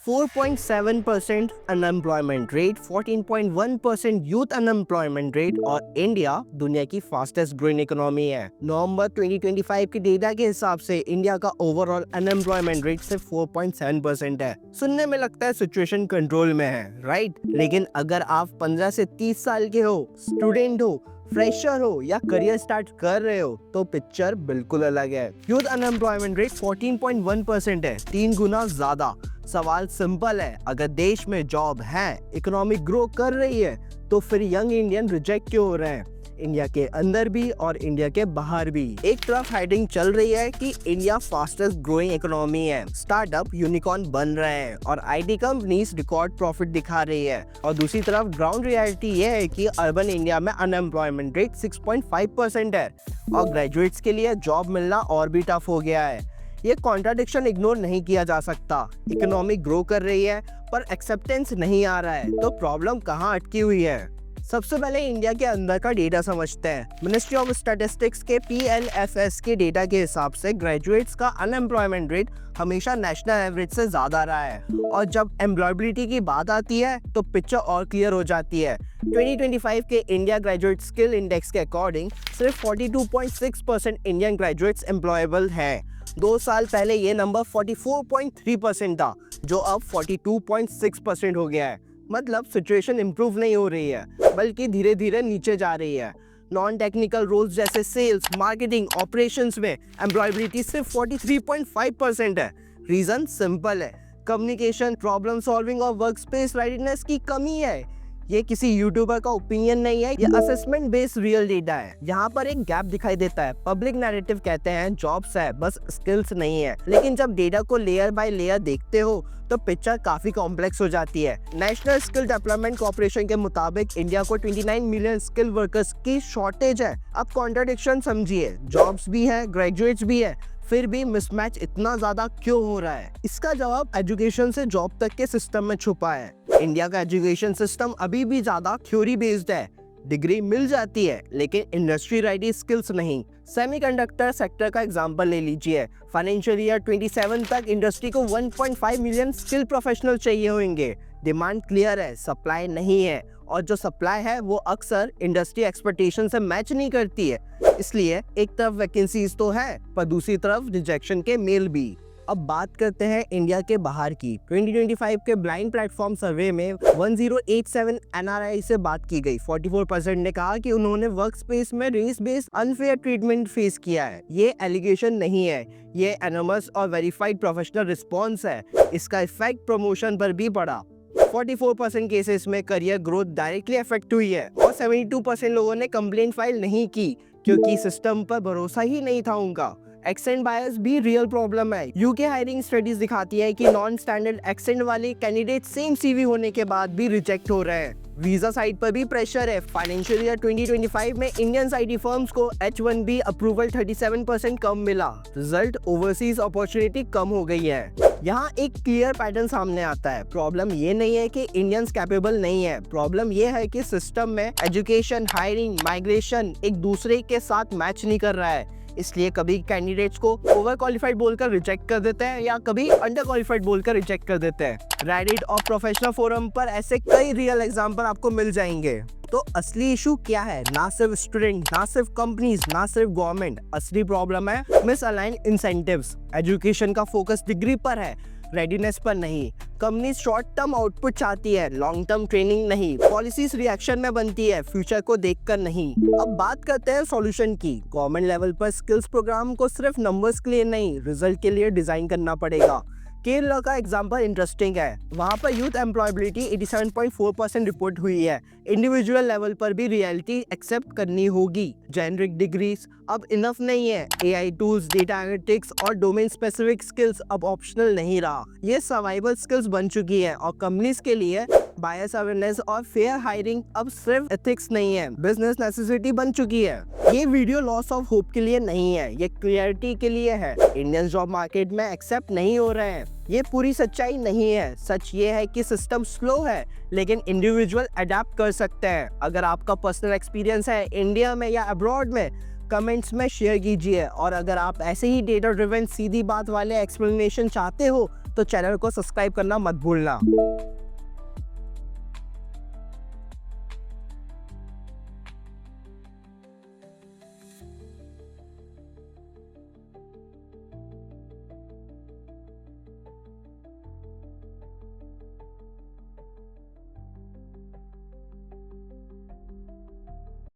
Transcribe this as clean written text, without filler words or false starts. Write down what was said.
4.7% unemployment rate, 14.1% youth unemployment rate और India दुनिया की फास्टेस्ट ग्रोइंग इकोनॉमी है। नवंबर 2025 के डेटा के हिसाब से इंडिया का ओवरऑल अनएम्प्लॉयमेंट रेट सिर्फ 4.7% है। सुनने में लगता है सिचुएशन कंट्रोल में है, राइट? लेकिन अगर आप 15 से 30 साल के हो, स्टूडेंट हो, फ्रेशर हो या करियर स्टार्ट कर रहे हो तो पिक्चर बिल्कुल अलग है। यूथ अनएम्प्लॉयमेंट रेट 14.1% है, 3 गुना ज्यादा। सवाल सिंपल है, अगर देश में जॉब है, इकोनॉमी ग्रो कर रही है, तो फिर यंग इंडियन रिजेक्ट क्यों हो रहे हैं? इंडिया के अंदर भी और इंडिया के बाहर भी। एक तरफ हेडिंग चल रही है कि इंडिया फास्टेस्ट ग्रोइंग इकोनॉमी है, स्टार्टअप यूनिकॉर्न बन रहे हैं और आईटी कंपनीज रिकॉर्ड प्रॉफिट दिखा रही है, और दूसरी तरफ ग्राउंड रियलिटी ये है कि अर्बन इंडिया में अनएम्प्लॉयमेंट रेट 6.5% है और ग्रेजुएट्स के लिए जॉब मिलना और भी टफ हो गया है। ये कॉन्ट्राडिक्शन इग्नोर नहीं किया जा सकता। इकोनॉमी ग्रो कर रही है पर एक्सेप्टेंस नहीं आ रहा है, तो प्रॉब्लम कहाँ अटकी हुई है? सबसे पहले इंडिया के अंदर का डेटा समझते हैं। मिनिस्ट्री ऑफ स्टैटिस्टिक्स के PLFS के डेटा के हिसाब से ग्रेजुएट्स का अनएम्प्लॉयमेंट रेट हमेशा नेशनल एवरेज से ज्यादा रहा है, और जब एम्प्लॉयबिलिटी की बात आती है तो पिक्चर और क्लियर हो जाती है। 2025 के इंडिया ग्रेजुएट स्किल इंडेक्स के अकॉर्डिंग सिर्फ 42.6% इंडियन ग्रेजुएट्स एम्प्लॉयबल हैं। 2 साल पहले ये नंबर 44.3% था, जो अब 42.6% हो गया है। मतलब सिचुएशन इंप्रूव नहीं हो रही है, बल्कि धीरे धीरे नीचे जा रही है। नॉन टेक्निकल रोल्स जैसे सेल्स, मार्केटिंग, ऑपरेशंस में एम्प्लॉयबिलिटी सिर्फ 43.5% है। रीजन सिंपल है, कम्युनिकेशन, प्रॉब्लम सॉल्विंग और वर्क स्पेस रेडीनेस की कमी है। ये किसी यूट्यूबर का ओपिनियन नहीं है, ये असेसमेंट बेस्ड रियल डेटा है। यहाँ पर एक गैप दिखाई देता है। पब्लिक नैरेटिव कहते हैं जॉब्स है, बस स्किल्स नहीं है, लेकिन जब डेटा को लेयर बाय लेयर देखते हो तो पिक्चर काफी कॉम्प्लेक्स हो जाती है। नेशनल स्किल डेवलपमेंट कॉर्पोरेशन के मुताबिक इंडिया को 29 मिलियन स्किल वर्कर्स की शॉर्टेज है। अब कॉन्ट्राडिक्शन समझिए, जॉब्स भी है, ग्रेजुएट्स भी है, फिर भी मिसमैच इतना ज्यादा क्यों हो रहा है? इसका जवाब एजुकेशन से जॉब तक के सिस्टम में छुपा है। इंडिया का एजुकेशन सिस्टम अभी भी ज्यादा थ्योरी बेस्ड है। डिग्री मिल जाती है लेकिन इंडस्ट्री रेडी स्किल्स नहीं। सेमीकंडक्टर सेक्टर का एग्जांपल ले लीजिए। फाइनेंशियल ईयर 27 तक इंडस्ट्री को 1.5 मिलियन स्किल प्रोफेशनल चाहिए होंगे। डिमांड क्लियर है, सप्लाई नहीं है, और जो सप्लाई है वो अक्सर इंडस्ट्री एक्सपेक्टेशन से मैच नहीं करती है। इसलिए एक तरफ वैकेंसीज तो है पर दूसरी तरफ रिजेक्शन के मेल भी। अब बात करते हैं इंडिया के बाहर की। 2025 के ब्लाइंड प्लेटफॉर्म सर्वे में 1087 NRI से बात की गई। 44% ने कहा कि उन्होंने वर्क स्पेस में race based unfair treatment face किया है। ये एलिगेशन नहीं है, ये एनोमस और वेरीफाइड प्रोफेशनल रिस्पॉन्स है। इसका इफेक्ट प्रमोशन पर भी पड़ा। 44% केसेस में करियर ग्रोथ डायरेक्टली अफेक्ट हुई है और 72% लोगों ने कंप्लेंट फाइल नहीं की क्योंकि सिस्टम पर भरोसा ही नहीं था उनका। एक्सेंट बायस भी रियल प्रॉब्लम है। यूके हायरिंग स्टडीज दिखाती है कि नॉन स्टैंडर्ड एक्सेंट वाले कैंडिडेट सेम CV होने के बाद भी रिजेक्ट हो रहे हैं। वीजा साइड पर भी प्रेशर है। फाइनेंशियल ईयर 2025 में इंडियन IT फर्म्स को H1B अप्रूवल 37% कम मिला। रिजल्ट ओवरसीज अपॉर्चुनिटी कम हो गई है। यहाँ एक क्लियर पैटर्न सामने आता है। प्रॉब्लम ये नहीं है कि इंडियंस कैपेबल नहीं है, प्रॉब्लम ये है कि सिस्टम में एजुकेशन, हायरिंग, माइग्रेशन एक दूसरे के साथ मैच नहीं कर रहा है। इसलिए कभी कैंडिडेट्स को ओवर क्वालिफाइड बोलकर रिजेक्ट कर देते हैं या कभी अंडर क्वालिफाइड बोलकर रिजेक्ट कर देते हैं। रेडिट और प्रोफेशनल फोरम पर ऐसे कई रियल एग्जांपल आपको मिल जाएंगे। तो असली इशू क्या है? ना सिर्फ स्टूडेंट, ना सिर्फ कंपनीज, ना सिर्फ गवर्नमेंट। असली प्रॉब्लम है मिसअलाइंड इंसेंटिव्स। एजुकेशन का फोकस डिग्री पर है, रेडीनेस पर नहीं। कंपनी शॉर्ट टर्म आउटपुट चाहती है, लॉन्ग टर्म ट्रेनिंग नहीं। पॉलिसीज रिएक्शन में बनती है, फ्यूचर को देखकर नहीं। अब बात करते हैं सॉल्यूशन की। गवर्नमेंट लेवल पर स्किल्स प्रोग्राम को सिर्फ नंबर्स के लिए नहीं, रिजल्ट के लिए डिजाइन करना पड़ेगा। केरला का एग्जांपल इंटरेस्टिंग है। वहां पर यूथ एम्प्लॉयबिलिटी 87.4% रिपोर्ट हुई है। इंडिविजुअल लेवल पर भी रियलिटी एक्सेप्ट करनी होगी। जेनरिक डिग्रीज अब इनफ नहीं है। AI टूल्स, डेटा एनालिटिक्स और डोमेन स्पेसिफिक स्किल्स अब ऑप्शनल नहीं रहा, ये सर्वाइवल स्किल्स बन चुकी है। और कंपनीज के लिए बायस अवेयरनेस और फेयर हायरिंग अब सिर्फ एथिक्स नहीं है, बिजनेस नेसेसिटी बन चुकी है। ये वीडियो लॉस ऑफ होप के लिए नहीं है, ये क्लियरिटी के लिए है। इंडियन जॉब मार्केट में एक्सेप्ट नहीं हो रहे हैं, ये पूरी सच्चाई नहीं है। सच ये है कि सिस्टम स्लो है लेकिन इंडिविजुअल अडेप्ट कर सकते हैं। अगर आपका पर्सनल एक्सपीरियंस है इंडिया में या अब्रॉड में, कमेंट्स में शेयर कीजिए। और अगर आप ऐसे ही डेटा ड्रिवन सीधी बात वाले एक्सप्लेनेशन चाहते हो तो चैनल को सब्सक्राइब करना मत भूलना।